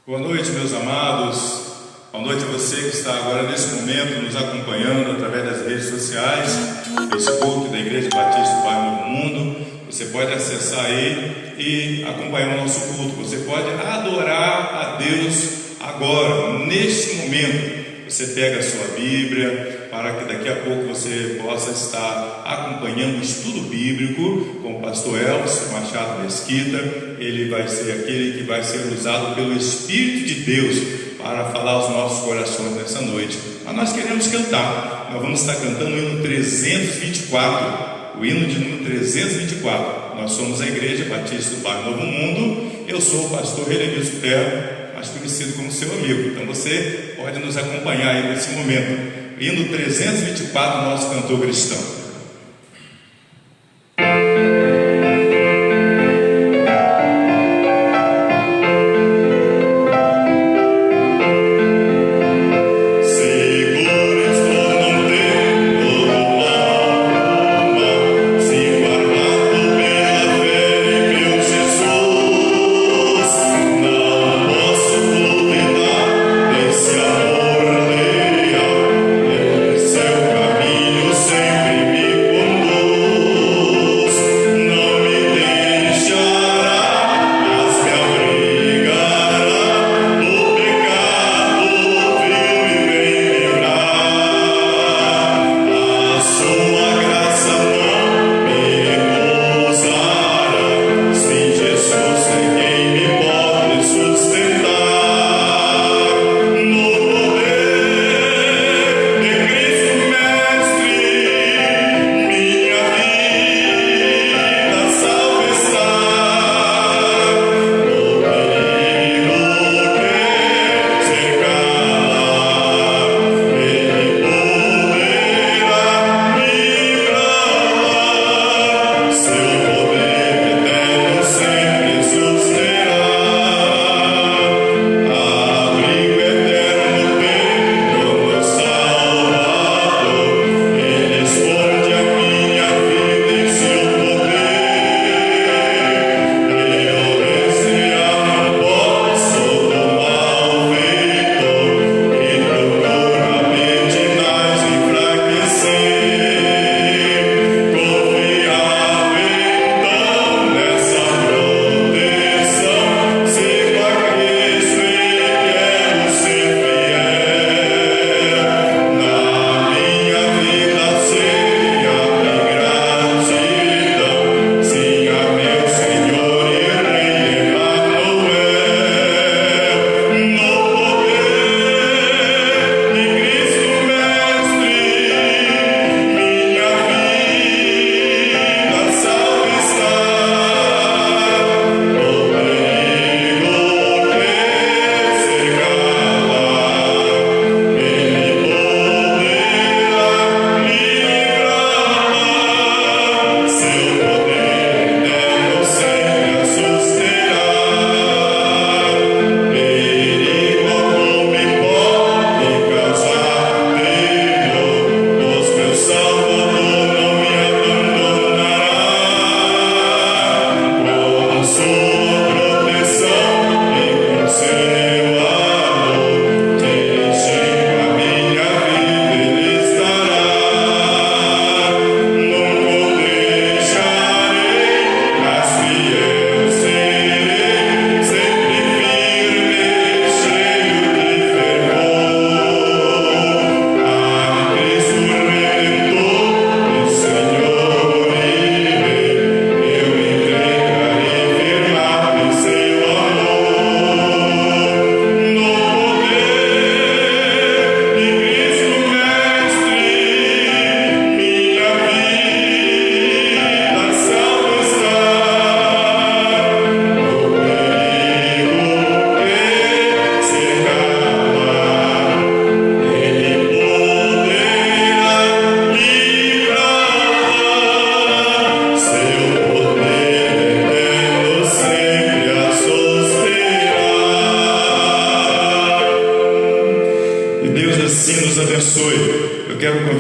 Boa noite, meus amados. Boa noite a você que está agora nesse momento nos acompanhando através das redes sociais, Facebook da Igreja Batista do Bairro Novo Mundo. Você pode acessar aí e acompanhar o nosso culto. Você pode adorar a Deus agora, neste momento. Você pega a sua Bíblia, para que daqui a pouco você possa estar acompanhando o estudo bíblico com o pastor Elcio Machado Mesquita. Ele vai ser aquele que vai ser usado pelo Espírito de Deus para falar aos nossos corações nessa noite. Mas nós queremos cantar. Nós vamos estar cantando o hino 324, o hino de número 324. Nós somos a Igreja Batista do Bairro Novo Mundo. Eu sou o pastor Relenilson Terra, mais conhecido como seu amigo. Então você pode nos acompanhar aí nesse momento. Hino 324, nosso cantor cristão.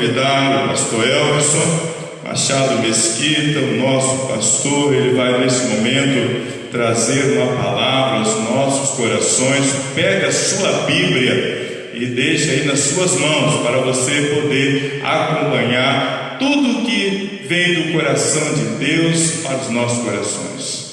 convidar o pastor Elcio Machado Mesquita, o nosso pastor. Ele vai nesse momento trazer uma palavra aos nossos nossos corações. Pega a sua Bíblia e deixa aí nas suas mãos para você poder acompanhar tudo que vem do coração de Deus para os nossos corações.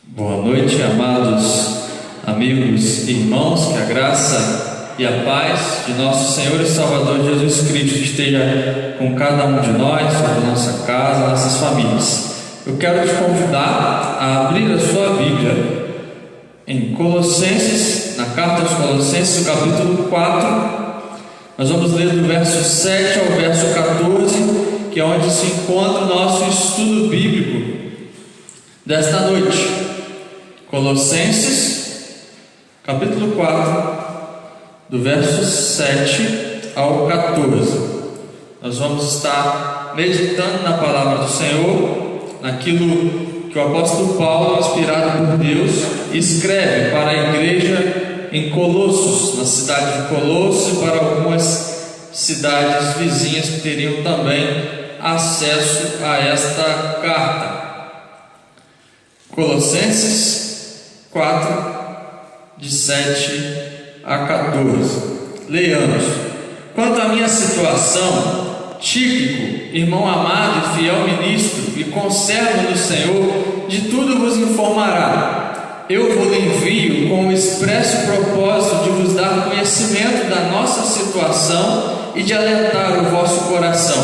Boa noite, amados amigos e irmãos, que a graça e a paz de nosso Senhor e Salvador Jesus Cristo esteja com cada um de nós, sobre nossa casa, nossas famílias. Eu quero te convidar a abrir a sua Bíblia em Colossenses, na carta aos Colossenses, capítulo 4. Nós vamos ler do verso 7 ao verso 14, que é onde se encontra o nosso estudo bíblico desta noite. Colossenses, capítulo 4, do verso 7 ao 14. Nós vamos estar meditando na palavra do Senhor, naquilo que o apóstolo Paulo, inspirado por Deus, escreve para a igreja em Colossos, na cidade de Colossos, e para algumas cidades vizinhas que teriam também acesso a esta carta. Colossenses 4, de 7 a 14. Leiamos. Quanto à minha situação, Tíquico, irmão amado e fiel ministro e conservo do Senhor, de tudo vos informará. Eu vos envio com o expresso propósito de vos dar conhecimento da nossa situação e de alentar o vosso coração.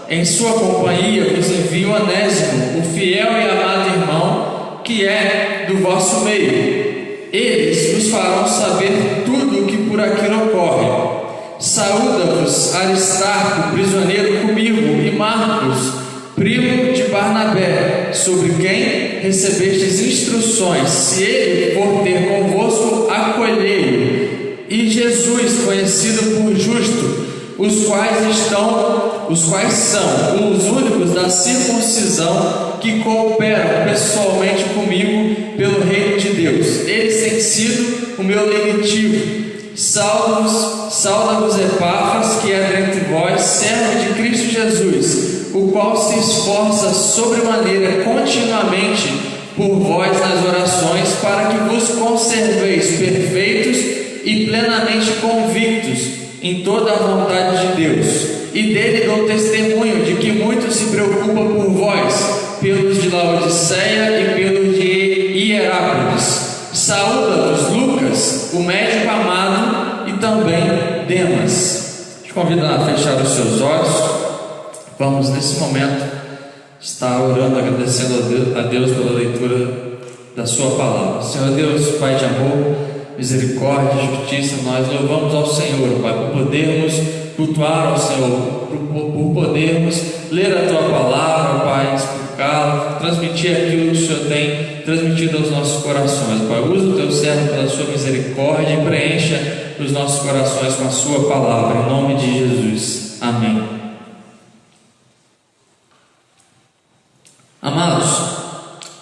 Em sua companhia vos envio Onésimo, o fiel e amado irmão, que é do vosso meio. Eles vos farão saber tudo o que por aqui ocorre. Saúda-vos Aristarco, prisioneiro comigo, e Marcos, primo de Barnabé, sobre quem recebestes instruções. Se ele for ter convosco, acolhei-o. E Jesus, conhecido por justo, os quais são os únicos da circuncisão que cooperam pessoalmente comigo pelo reino de Deus. Eles têm sido o meu lenitivo. Sauda-vos Epáfras, que é dentre vós, servo de Cristo Jesus, o qual se esforça sobremaneira continuamente por vós nas orações, para que vos conserveis perfeitos e plenamente convictos em toda a vontade de Deus. E dele dou testemunho de que muito se preocupa por vós, pelos de Laodiceia e pelos de Hierápolis. Saúda-vos Lucas, o médico amado, e também Demas. Te convido a fechar os seus olhos. Vamos nesse momento estar orando, agradecendo a Deus pela leitura da sua palavra. Senhor Deus, Pai de amor, misericórdia e justiça, nós louvamos ao Senhor, Pai, por podermos cultuar ao Senhor, por podermos ler a Tua palavra, Pai, explicá-la, transmitir aquilo que o Senhor tem transmitido aos nossos corações. Pai, usa o Teu servo pela Sua misericórdia e preencha os nossos corações com a Sua palavra, em nome de Jesus. Amém. Amados,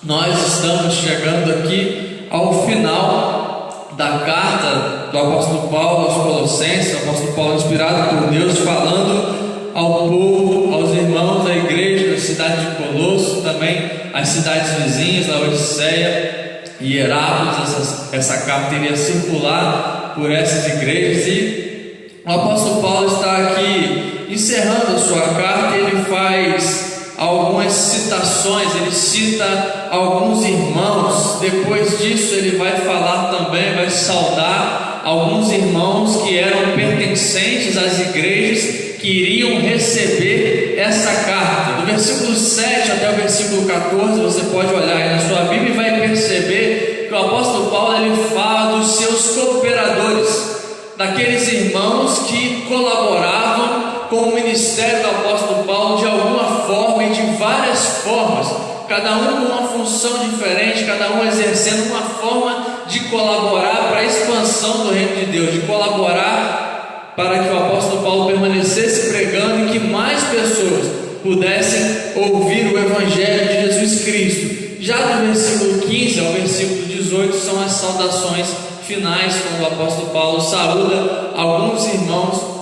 nós estamos chegando aqui ao final da carta do apóstolo Paulo aos Colossenses. O apóstolo Paulo, inspirado por Deus, falando ao povo, aos irmãos da igreja da cidade de Colossos, também as cidades vizinhas, Laodiceia e Hierápolis. Essa carta iria circular por essas igrejas, e o apóstolo Paulo está aqui encerrando a sua carta, e ele faz algumas citações, ele cita alguns irmãos. Depois disso ele vai falar também, vai saudar alguns irmãos que eram pertencentes às igrejas que iriam receber essa carta. Do versículo 7 até o versículo 14, você pode olhar aí na sua Bíblia e vai perceber que o apóstolo Paulo ele fala dos seus cooperadores, daqueles irmãos que colaboravam com o ministério do apóstolo Paulo de alguma forma e de várias formas, cada um com uma função diferente, cada um exercendo uma forma de colaborar para a expansão do reino de Deus, de colaborar para que o apóstolo Paulo permanecesse pregando e que mais pessoas pudessem ouvir o evangelho de Jesus Cristo. Já do versículo 15 ao versículo 18 são as saudações finais, quando o apóstolo Paulo saúda alguns irmãos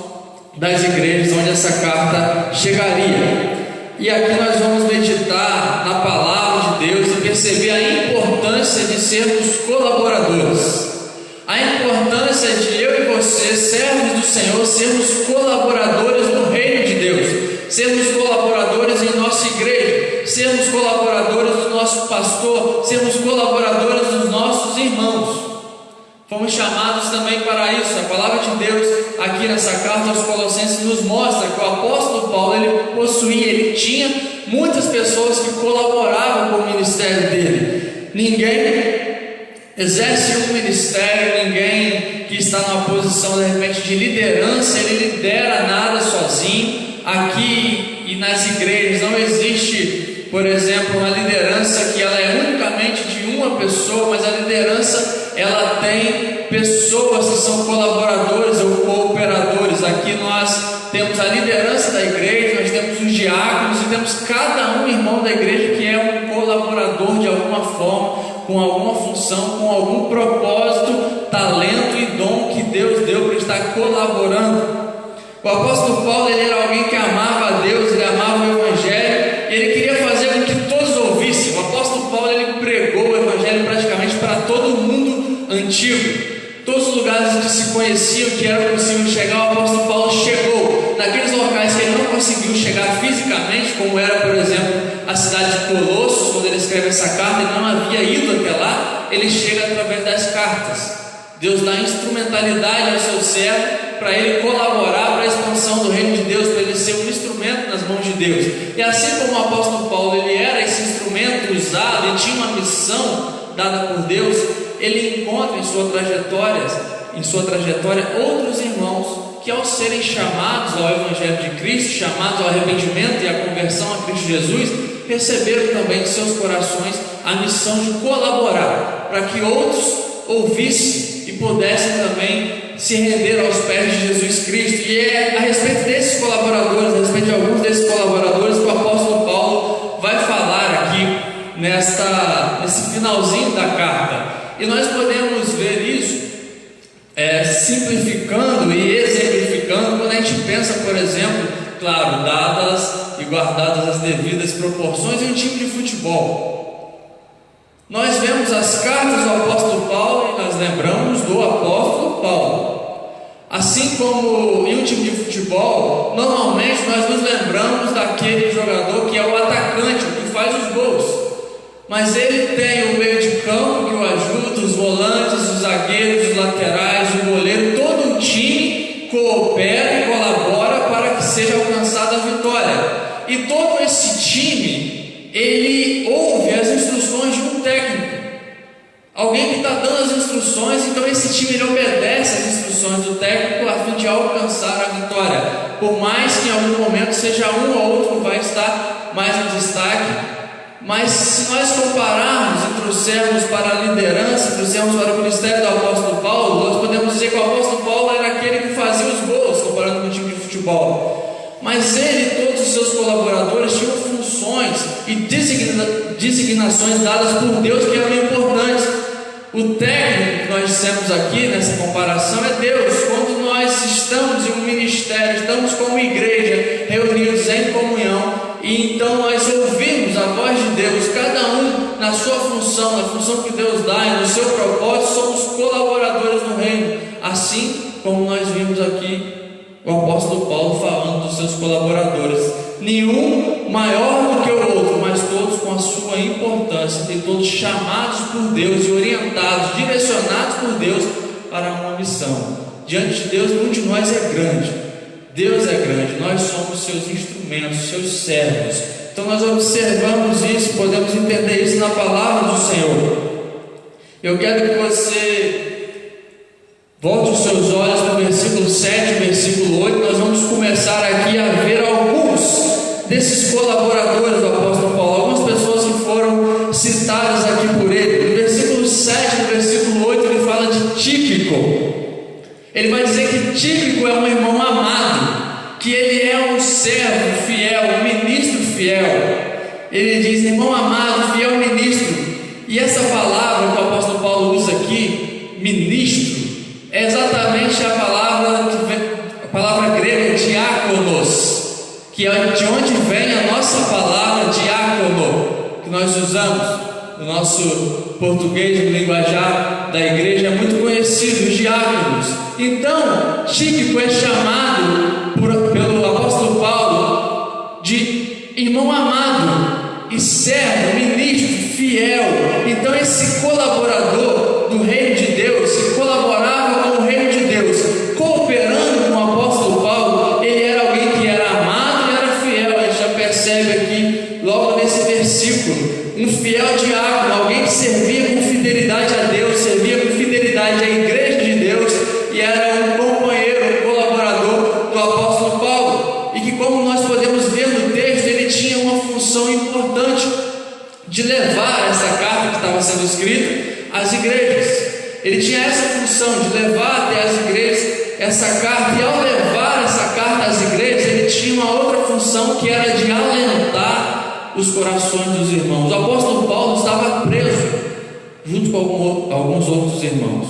das igrejas onde essa carta chegaria. E aqui nós vamos meditar na palavra de Deus e perceber a importância de sermos colaboradores, a importância de eu e você, servos do Senhor, sermos colaboradores no reino de Deus, sermos colaboradores em nossa igreja, sermos colaboradores do nosso pastor, sermos colaboradores dos nossos irmãos. Fomos chamados também para isso. A palavra de Deus aqui nessa carta aos Colossenses nos mostra que o apóstolo Paulo, ele tinha muitas pessoas que colaboravam com o ministério dele. Ninguém exerce um ministério, ninguém que está numa posição de repente de liderança, ele lidera nada sozinho. Aqui e nas igrejas não existe, por exemplo, uma liderança que ela é unicamente de uma pessoa, mas a liderança ela tem pessoas que são colaboradores ou cooperadores. Aqui nós temos a liderança da igreja, nós temos os diáconos e temos cada um irmão da igreja que é um colaborador de alguma forma, com alguma função, com algum propósito, talento e dom que Deus deu para estar colaborando. O apóstolo Paulo, ele era alguém que amava a Deus, ele amava o Evangelho, e ele queria fazer com que todos ouvissem. O apóstolo Paulo, ele pregou o Evangelho praticamente para todo o mundo antigo. Todos os lugares onde se conheciam que era possível chegar, o apóstolo Paulo chegou. Naqueles locais que ele não conseguiu chegar fisicamente, como era, por exemplo, a cidade de Colossos, quando ele escreve essa carta, ele não havia ido até lá, ele chega através das cartas. Deus dá instrumentalidade ao seu servo para ele colaborar para a expansão do reino de Deus, para ele ser um instrumento nas mãos de Deus. E assim como o apóstolo Paulo, ele era esse instrumento usado, ele tinha uma missão dada por Deus, ele encontra em sua trajetória outros irmãos que, ao serem chamados ao Evangelho de Cristo, chamados ao arrependimento e à conversão a Cristo Jesus, receberam também em seus corações a missão de colaborar para que outros ouvissem e pudessem também se render aos pés de Jesus Cristo. E é a respeito desses colaboradores, a respeito de alguns desses colaboradores, que o apóstolo Paulo vai falar aqui nesse finalzinho da carta. E nós podemos ver isso simplificando e exemplificando quando a gente pensa, por exemplo, claro, dadas e guardadas as devidas proporções, em um time de futebol. Nós vemos as cartas do apóstolo Paulo e nós lembramos do apóstolo Paulo. Assim como em um time de futebol, normalmente nós nos lembramos daquele jogador que é o atacante, o que faz os gols. Mas ele tem o meio de campo que o ajuda, os volantes, os zagueiros, os laterais, o goleiro, todo o time coopera e colabora para que seja alcançada a vitória. E todo esse time, ele ouve as instruções de um técnico, alguém que está dando as instruções. Então esse time ele obedece às instruções do técnico a fim de alcançar a vitória, por mais que em algum momento seja um ou outro que vai estar mais em destaque. Mas se nós compararmos e trouxermos para a liderança, trouxermos para o ministério do apóstolo Paulo, nós podemos dizer que o apóstolo Paulo era aquele que fazia os gols, comparando com o time de futebol. Mas ele e todos os seus colaboradores tinham funções e designações dadas por Deus que eram importantes. O técnico que nós dissemos aqui nessa comparação é Deus. Quando nós estamos em um ministério, estamos como igreja, reunidos em comunhão, e então nós ouvimos a voz de Deus, cada um na sua função, na função que Deus dá e no seu propósito, somos colaboradores no reino. Assim como nós vimos aqui o apóstolo Paulo falando dos seus colaboradores, nenhum maior do que o outro, mas todos com a sua importância, e todos chamados por Deus e orientados, direcionados por Deus para uma missão. Diante de Deus, nenhum de nós é grande. Deus é grande, nós somos seus instrumentos, seus servos. Então nós observamos isso, podemos entender isso na palavra do Senhor. Eu quero que você volte os seus olhos para o versículo 7, versículo 8. Nós vamos começar aqui a ver alguns desses colaboradores do apóstolo Paulo, algumas pessoas que foram citadas aqui por ele. No versículo 7, no versículo 8, ele fala de Tíquico. Ele vai dizer que Tíquico é um irmão amado, que ele é um servo fiel, um ministro fiel. Ele diz: irmão amado, fiel ministro. E essa palavra que o apóstolo Paulo usa aqui, ministro, é exatamente a palavra grega que é de onde vem a nossa palavra diácono, que nós usamos. No nosso português, no linguajar da igreja, é muito conhecido, os diáconos. Então, Tíquico é chamado pelo apóstolo Paulo de irmão amado e servo, ministro, fiel. Então, esse colaborador do reino de Deus, que colaborava com o reino de Deus, cooperando com o apóstolo Paulo, ele era alguém que era amado e era fiel. A gente já percebe aqui, logo nesse versículo, um fiel diácono, alguém que servia com fidelidade a Deus, servia com fidelidade à igreja de Deus, e era um companheiro, um colaborador do apóstolo Paulo, e que, como nós podemos ver no texto, ele tinha uma função importante de levar essa carta que estava sendo escrita às igrejas. Ele tinha essa função de levar até as igrejas essa carta, e ao levar essa carta às igrejas, ele tinha uma outra função, que era de alentar os corações dos irmãos. O apóstolo Paulo estava preso junto com alguns outros irmãos,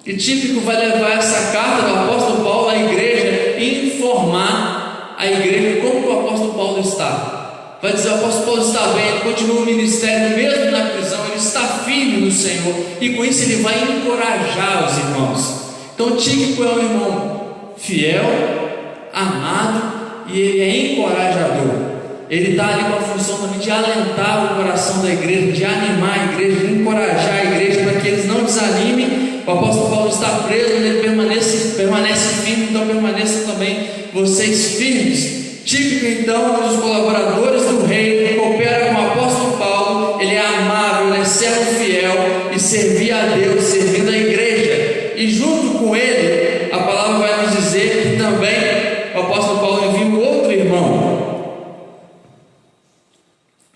e Tíquico vai levar essa carta do apóstolo Paulo à igreja e informar a igreja como o apóstolo Paulo está. Vai dizer: o apóstolo Paulo está bem, ele continua o ministério mesmo na prisão, ele está firme no Senhor, e com isso ele vai encorajar os irmãos. Então Tíquico é um irmão fiel, amado, e ele é encorajador. Ele está ali com a função também de alentar o coração da igreja, de animar a igreja, de encorajar a igreja para que eles não desanimem. O apóstolo Paulo está preso, mas ele permanece firme, então permaneçam também vocês firmes. Tíquico, então, um dos colaboradores do reino, que coopera com o apóstolo Paulo, ele é amável, ele é servo fiel e servia a Deus, servindo a igreja. E junto com ele, a palavra vai nos dizer que também o apóstolo Paulo envia um outro irmão.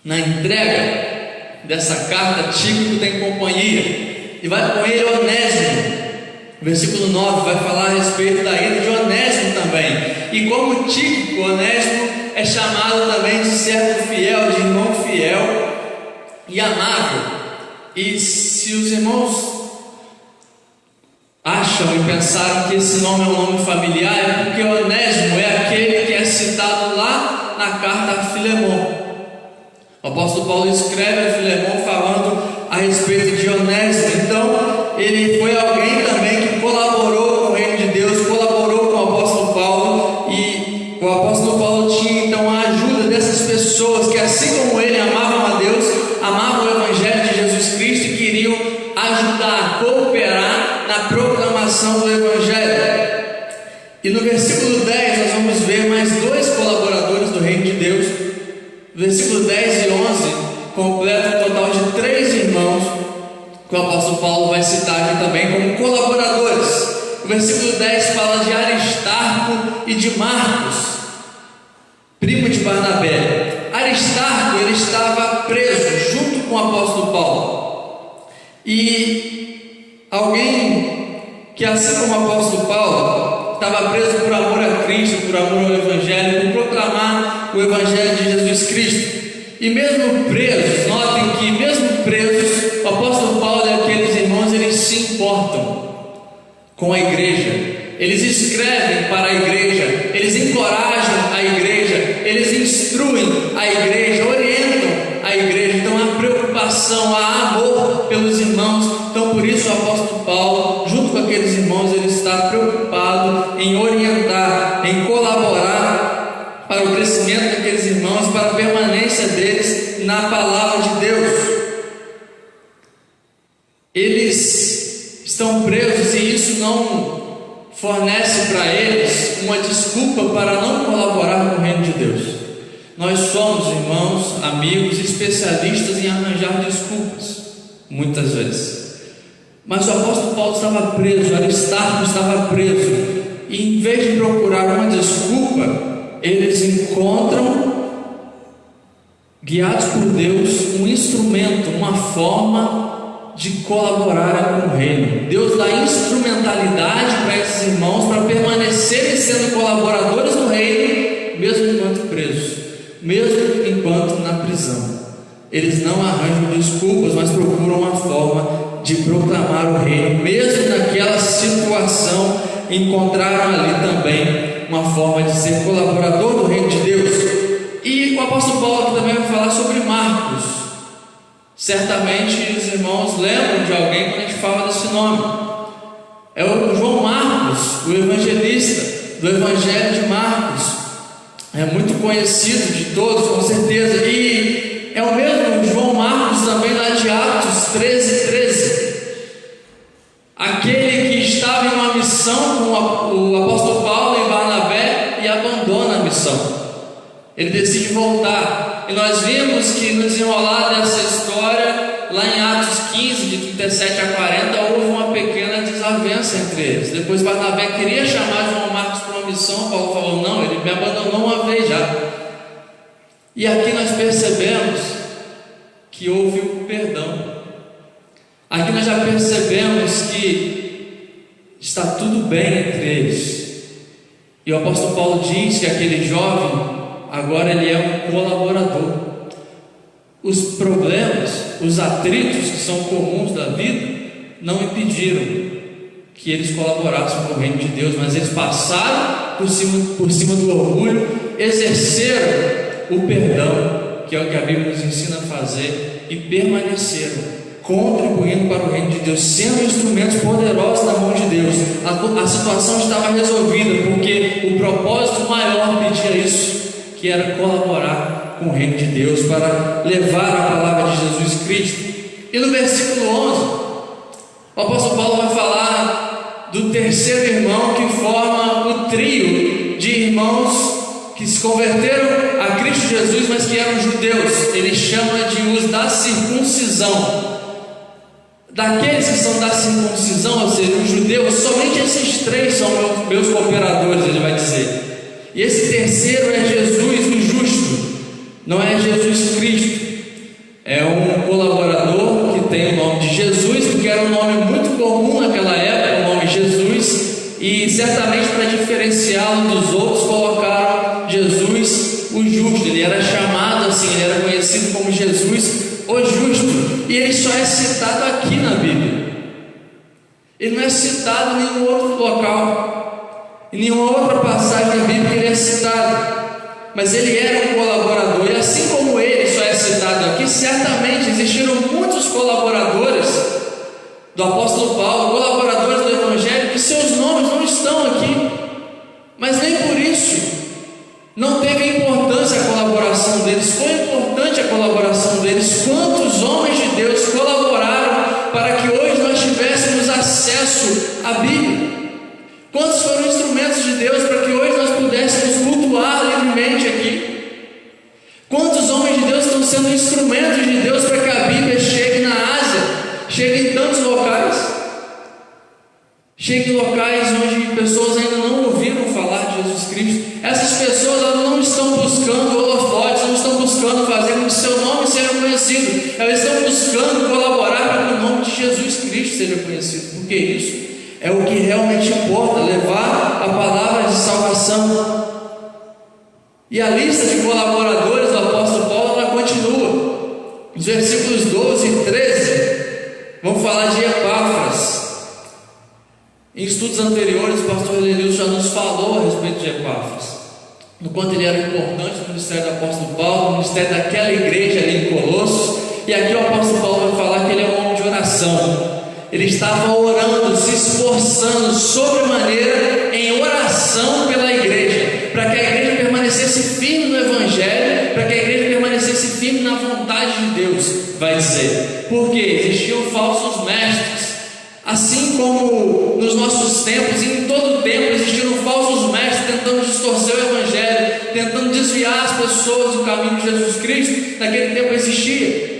Na entrega dessa carta, Tíquico tem companhia, e vai com ele Onésimo. O versículo 9 vai falar a respeito da ida de Onésimo também. E como Tíquico, Onésimo é chamado também de servo fiel, de irmão fiel e amável. E se os irmãos acham e pensaram que esse nome é um nome familiar, é porque Onésimo é aquele que é citado lá na carta a Filemão. O apóstolo Paulo escreve a Filemão falando a respeito de Onésimo. Então, ele foi alguém também que colaborou com o reino de Deus, colaborou com o apóstolo Paulo, e o apóstolo Paulo tinha então a ajuda dessas pessoas que, assim como ele, amavam a Deus, amavam o Evangelho de Jesus Cristo e queriam ajudar, cooperar na proclamação do Evangelho. E no versículo 10 nós vamos ver mais dois colaboradores do reino de Deus. Versículo 10 e 11 completa um total de 3 irmãos que o apóstolo Paulo vai citar aqui também como colaboradores. O versículo 10 fala de Aristarco e de Marcos, primo de Barnabé. Aristarco, ele estava preso junto com o apóstolo Paulo, e alguém que, assim como o apóstolo Paulo, estava preso por amor a Cristo, por amor ao Evangelho, por proclamar o Evangelho de Jesus Cristo. E mesmo presos, notem que mesmo presos, o apóstolo Paulo e aqueles irmãos, eles se importam com a igreja, eles escrevem para a igreja, eles encorajam a igreja, eles instruem a igreja, orientam a igreja. Então há preocupação, há amor pelos irmãos. Então por isso o apóstolo Paulo, junto com aqueles irmãos, ele está preocupado em orientar, em colaborar para o crescimento daqueles irmãos, para a permanência deles na palavra de Deus. Eles estão presos, e isso não fornece para eles uma desculpa para não colaborar com o reino de Deus. Nós somos, irmãos, amigos, especialistas em arranjar desculpas, muitas vezes. Mas o apóstolo Paulo estava preso, Aristarco estava preso, e em vez de procurar uma desculpa, eles encontram, guiados por Deus, um instrumento, uma forma de colaborar com o reino. Deus dá instrumentalidade para esses irmãos para permanecerem sendo colaboradores do reino, mesmo enquanto presos, mesmo enquanto na prisão. Eles não arranjam desculpas, mas procuram uma forma de proclamar o reino. Mesmo naquela situação, encontraram ali também uma forma de ser colaborador do reino de Deus. apóstolo Paulo aqui também vai falar sobre Marcos. Certamente os irmãos lembram de alguém quando a gente fala desse nome. É o João Marcos, o evangelista do Evangelho de Marcos. É muito conhecido de todos, com certeza. E é o mesmo João Marcos também lá de Atos 13:13. Aquele que estava em uma missão com o apóstolo Paulo e Barnabé e abandona a missão. Ele decide voltar. E nós vimos que no desenrolar dessa história, lá em Atos 15, de 37 a 40, houve uma pequena desavença entre eles. Depois Barnabé queria chamar João Marcos para uma missão. Paulo falou: não, ele me abandonou uma vez já. E aqui nós percebemos que houve o perdão. Aqui nós já percebemos que está tudo bem entre eles. E o apóstolo Paulo diz que aquele jovem agora ele é um colaborador. Os problemas, os atritos que são comuns da vida não impediram que eles colaborassem com o reino de Deus, mas eles passaram por cima do orgulho, exerceram o perdão, que é o que a Bíblia nos ensina a fazer, e permaneceram contribuindo para o reino de Deus, sendo instrumentos poderosos na mão de Deus. A situação estava resolvida, porque o propósito maior pedia isso, que era colaborar com o reino de Deus, para levar a palavra de Jesus Cristo. E no versículo 11, o apóstolo Paulo vai falar do terceiro irmão que forma o trio de irmãos que se converteram a Cristo Jesus, mas que eram judeus. Ele chama de os da circuncisão. Daqueles que são da circuncisão, ou seja, os judeus, somente esses três são meus cooperadores, ele vai dizer. E esse terceiro é Jesus, o justo, não é Jesus Cristo. É um colaborador que tem o nome de Jesus, porque era um nome muito comum naquela época, o nome Jesus, e certamente para diferenciá-lo dos outros, colocaram Jesus, o justo. Ele era chamado assim, ele era conhecido como Jesus, o justo, e ele só é citado aqui na Bíblia. Ele não é citado em nenhum outro local, em nenhuma outra passagem da Bíblia ele é citado, mas ele era um colaborador, e assim como ele só é citado aqui, certamente existiram muitos colaboradores do apóstolo Paulo, colaboradores do Evangelho, que seus nomes não estão aqui, mas nem por isso não teve importância a colaboração deles. Foi importante a colaboração deles. Quantos homens de Deus colaboraram para que hoje nós tivéssemos acesso à Bíblia? Quantos foram instrumentos de Deus para que hoje nós pudéssemos cultuar livremente aqui? Quantos homens de Deus estão sendo instrumentos de Deus para que a Bíblia chegue na Ásia, chegue em tantos locais, chegue em locais onde pessoas ainda não ouviram falar de Jesus Cristo? Essas pessoas elas não estão buscando holofotes, não estão buscando fazer com que seu nome seja conhecido, elas estão buscando colaborar para que o nome de Jesus Cristo seja conhecido, porque isso é o que realmente importa, levar a palavra de salvação. E a lista de colaboradores do apóstolo Paulo ela continua. Os versículos 12 e 13 vamos falar de Epáfras. Em estudos anteriores, o pastor Elenilson já nos falou a respeito de Epáfras, no quanto ele era importante no ministério do apóstolo Paulo, no ministério daquela igreja ali em Colossos. E aqui o apóstolo Paulo vai falar que ele é um homem de oração. Ele estava orando, se esforçando sobremaneira em oração pela igreja, para que a igreja permanecesse firme no Evangelho, para que a igreja permanecesse firme na vontade de Deus, vai dizer. Porque existiam falsos mestres, assim como nos nossos tempos, e em todo tempo existiram falsos mestres tentando distorcer o Evangelho, tentando desviar as pessoas do caminho de Jesus Cristo. Naquele tempo existia.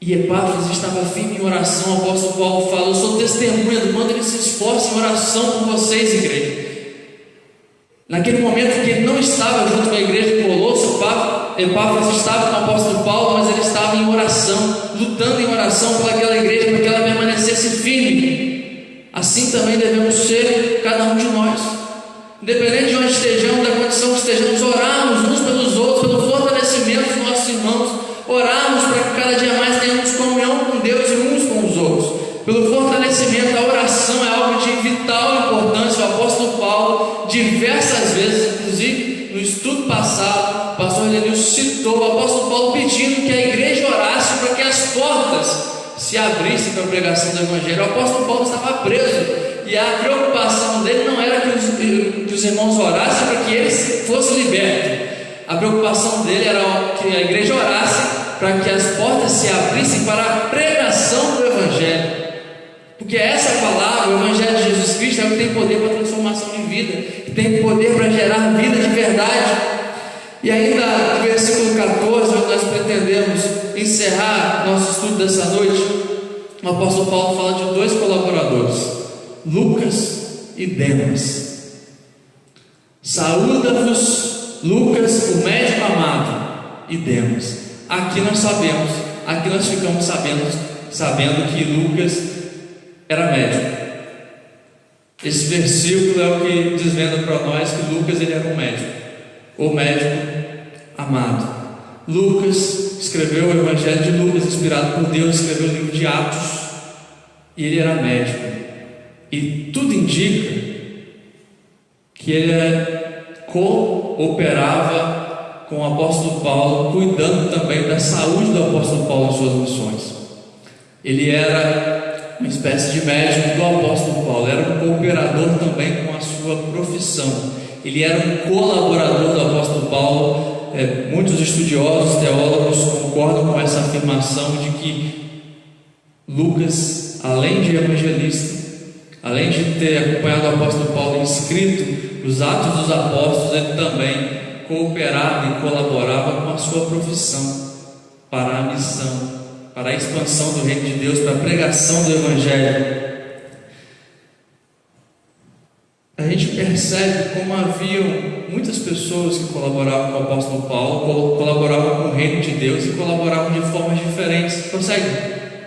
E Epáfras estava firme em oração. O apóstolo Paulo fala: eu sou testemunha do quanto ele se esforça em oração por vocês, igreja. Naquele momento que ele não estava junto com a igreja de Colossos, Epáfras estava com o apóstolo Paulo, mas ele estava em oração, lutando em oração pelaquela igreja, para que ela permanecesse firme. Assim também devemos ser cada um de nós, independente de onde estejamos, da condição que estejamos, orarmos uns pelos outros, pelo fortalecimento dos nossos irmãos, orarmos para que cada dia mais tenhamos comunhão com Deus e uns com os outros, pelo fortalecimento. A oração é algo de vital importância. O apóstolo Paulo, diversas vezes, inclusive no estudo passado, o apóstolo Paulo pedindo que a igreja orasse para que as portas se abrissem para a pregação do Evangelho. O apóstolo Paulo estava preso, e a preocupação dele não era que os irmãos orassem para que ele fosse liberto. A preocupação dele era que a igreja orasse para que as portas se abrissem para a pregação do Evangelho. Porque essa palavra, o Evangelho de Jesus Cristo, é o que tem poder para transformação de vida, que tem poder para gerar vida de verdade. E ainda no versículo 14, onde nós pretendemos encerrar nosso estudo dessa noite, o apóstolo Paulo fala de dois colaboradores, Lucas e Demas. Saúda-vos, Lucas, o médico amado, e Demas. Aqui nós ficamos sabendo que Lucas era médico. Esse versículo é o que desvenda para nós que Lucas ele era um médico, o médico amado. Lucas escreveu o Evangelho de Lucas, inspirado por Deus, escreveu o livro de Atos, e ele era médico. E tudo indica que ele cooperava com o apóstolo Paulo, cuidando também da saúde do apóstolo Paulo em suas missões. Ele era uma espécie de médico do apóstolo Paulo, era um cooperador também com a sua profissão. Ele era um colaborador do apóstolo Paulo. Muitos estudiosos, teólogos concordam com essa afirmação de que Lucas, além de evangelista, além de ter acompanhado o apóstolo Paulo escrito os Atos dos Apóstolos, ele também cooperava e colaborava com a sua profissão para a missão, para a expansão do reino de Deus, para a pregação do Evangelho. A gente percebe como haviam muitas pessoas que colaboravam com o apóstolo Paulo, colaboravam com o reino de Deus e colaboravam de formas diferentes.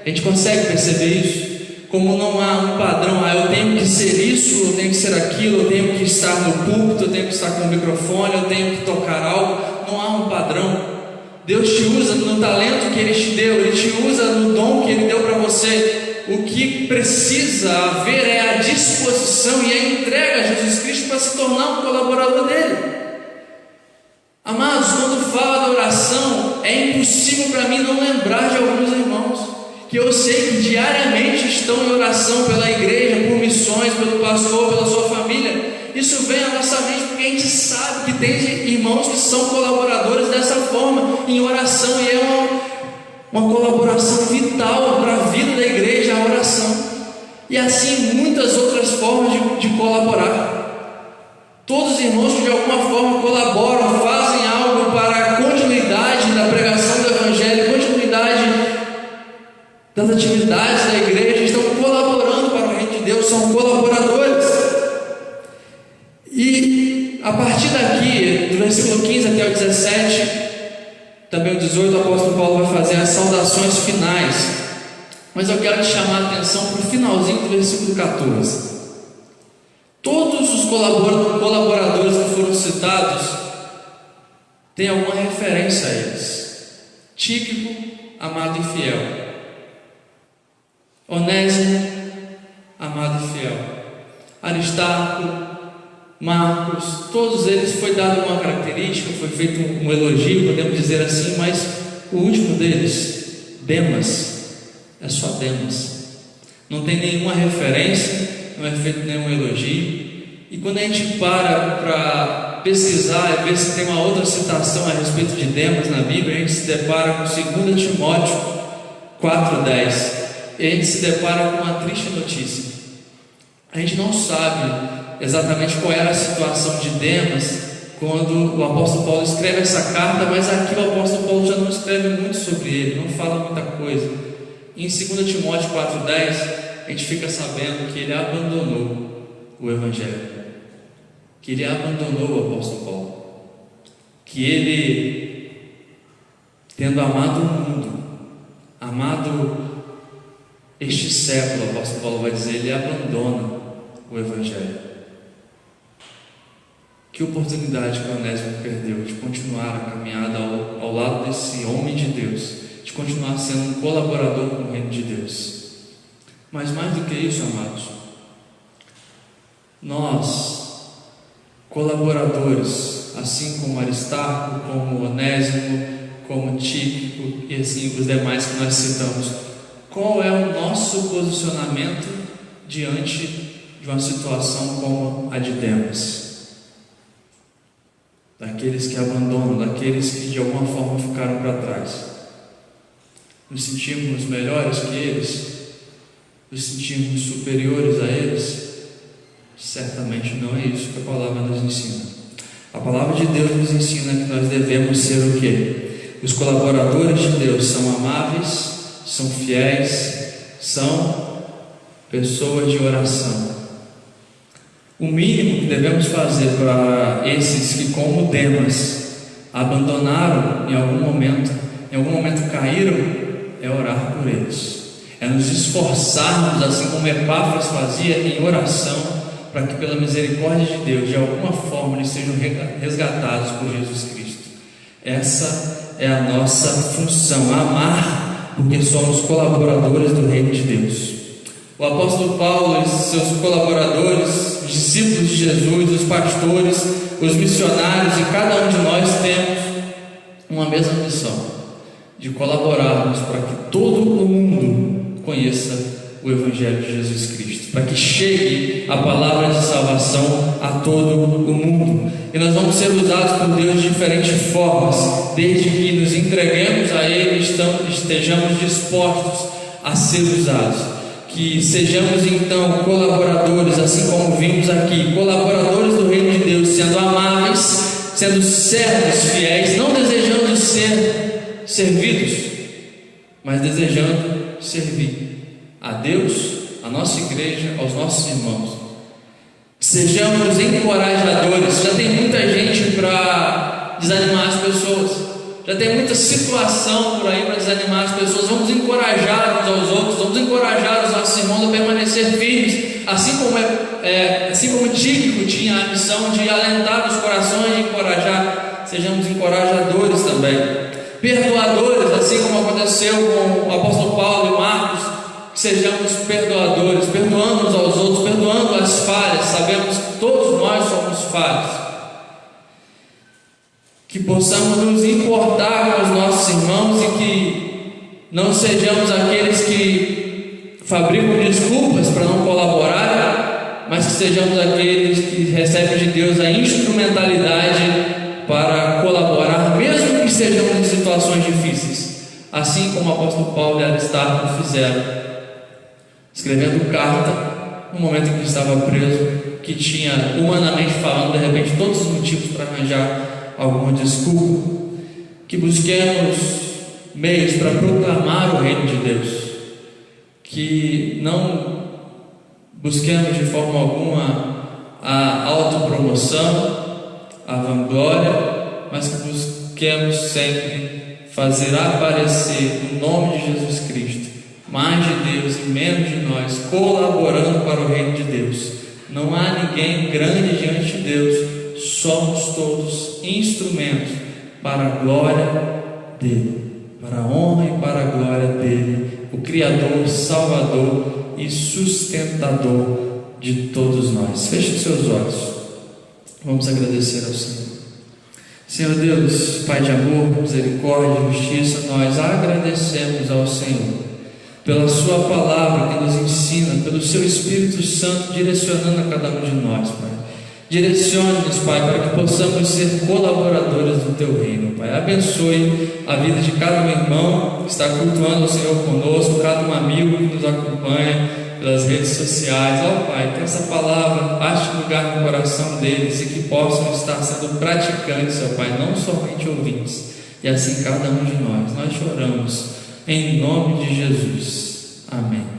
A gente consegue perceber isso? Como não há um padrão, eu tenho que ser isso, eu tenho que ser aquilo, eu tenho que estar no púlpito, eu tenho que estar com o microfone, eu tenho que tocar algo. Não há um padrão. Deus te usa no talento que Ele te deu, Ele te usa no dom que Ele deu para você. O que precisa haver é a disposição e a entrega a Jesus Cristo para se tornar um colaborador dele. Amados, quando fala da oração, é impossível para mim não lembrar de alguns irmãos que eu sei que diariamente estão em oração pela igreja, por missões, pelo pastor, pela sua família. Isso vem à nossa mente porque a gente sabe que tem irmãos que são colaboradores dessa forma, em oração, e é uma colaboração vital para a vida da igreja, a oração. E assim muitas outras formas de colaborar. Todos os irmãos que de alguma forma colaboram, fazem algo para a continuidade da pregação do Evangelho, continuidade das atividades da igreja, estão colaborando para o reino de Deus, são colaboradores. E a partir daqui, do versículo 15 até o 17, também o 18, o apóstolo Paulo vai fazer as saudações finais. Mas eu quero te chamar a atenção para o finalzinho do versículo 14. Todos os colaboradores que foram citados têm alguma referência a eles. Tíquico, amado e fiel. Onésimo, amado e fiel. Aristarco, Marcos, todos eles foi dado uma característica, foi feito um elogio, podemos dizer assim, mas o último deles, Demas, é só Demas. Não tem nenhuma referência, não é feito nenhum elogio. E quando a gente para pesquisar e ver se tem uma outra citação a respeito de Demas na Bíblia, a gente se depara com 2 Timóteo 4,10. E a gente se depara com uma triste notícia. A gente não sabe exatamente qual era a situação de Demas quando o apóstolo Paulo escreve essa carta, mas aqui o apóstolo Paulo já não escreve muito sobre ele, não fala muita coisa. Em 2 Timóteo 4,10, a gente fica sabendo que ele abandonou o Evangelho, que ele abandonou o apóstolo Paulo, que ele, tendo amado o mundo, amado este século, o apóstolo Paulo vai dizer, ele abandona o Evangelho. Que oportunidade que o Onésimo perdeu de continuar a caminhada ao lado desse homem de Deus, de continuar sendo um colaborador com o reino de Deus. Mas mais do que isso, amados, nós, colaboradores, assim como Aristarco, como Onésimo, como Tíquico e assim os demais que nós citamos. Qual é o nosso posicionamento diante de uma situação como a de Demas? Daqueles que abandonam, daqueles que de alguma forma ficaram para trás. Nos sentimos melhores que eles? Nos sentimos superiores a eles? Certamente não é isso que a palavra nos ensina. A palavra de Deus nos ensina que nós devemos ser o quê? Os colaboradores de Deus são amáveis, são fiéis, são pessoas de oração. O mínimo que devemos fazer para esses que, como Demas, abandonaram em algum momento caíram, é orar por eles. É nos esforçarmos, assim como Epáfras fazia, em oração, para que pela misericórdia de Deus, de alguma forma, eles sejam resgatados por Jesus Cristo. Essa é a nossa função, amar, porque somos colaboradores do reino de Deus. O apóstolo Paulo e seus colaboradores, os discípulos de Jesus, os pastores, os missionários, e cada um de nós temos uma mesma missão, de colaborarmos para que todo o mundo conheça o Evangelho de Jesus Cristo, para que chegue a palavra de salvação a todo o mundo. E nós vamos ser usados por Deus de diferentes formas, desde que nos entreguemos a Ele, estejamos dispostos a ser usados. Que sejamos então colaboradores, assim como vimos aqui, colaboradores do reino de Deus, sendo amáveis, sendo servos fiéis, não desejando ser servidos, mas desejando servir a Deus, a nossa igreja, aos nossos irmãos. Sejamos encorajadores. Já tem muita gente para desanimar as pessoas. Já tem muita situação por aí para desanimar as pessoas. Vamos encorajar uns aos outros, vamos encorajar os nossos irmãos a permanecer firmes, assim como Tíquico tinha a missão de alentar os corações e encorajar. Sejamos encorajadores também, perdoadores, assim como aconteceu com o apóstolo Paulo e Marcos. Que sejamos perdoadores, perdoando uns aos outros, perdoando as falhas. Sabemos que todos nós somos falhos. Que possamos nos importar com os nossos irmãos e que não sejamos aqueles que fabricam desculpas para não colaborar, mas que sejamos aqueles que recebem de Deus a instrumentalidade para colaborar, mesmo que estejamos em situações difíceis, assim como o apóstolo Paulo e Aristarco fizeram, escrevendo carta no momento em que estava preso, que tinha, humanamente falando, de repente todos os motivos para arranjar alguma desculpa. Que busquemos meios para proclamar o reino de Deus, que não busquemos de forma alguma a autopromoção, a vanglória, mas que busquemos sempre fazer aparecer o nome de Jesus Cristo, mais de Deus e menos de nós, colaborando para o reino de Deus. Não há ninguém grande diante de Deus. Somos todos instrumentos para a glória dele, para a honra e para a glória dele, o Criador, Salvador e sustentador de todos nós. Feche os seus olhos, vamos agradecer ao Senhor. Senhor Deus, Pai de amor, misericórdia e justiça, nós agradecemos ao Senhor pela Sua palavra que nos ensina, pelo Seu Espírito Santo direcionando a cada um de nós, Pai. Direcione-nos, Pai, para que possamos ser colaboradores do Teu reino, Pai. Abençoe a vida de cada irmão que está cultuando o Senhor conosco, cada um amigo que nos acompanha pelas redes sociais. Ó Pai, que essa palavra ache lugar no coração deles e que possam estar sendo praticantes, ó Pai, não somente ouvintes. E assim cada um de nós choramos em nome de Jesus. Amém.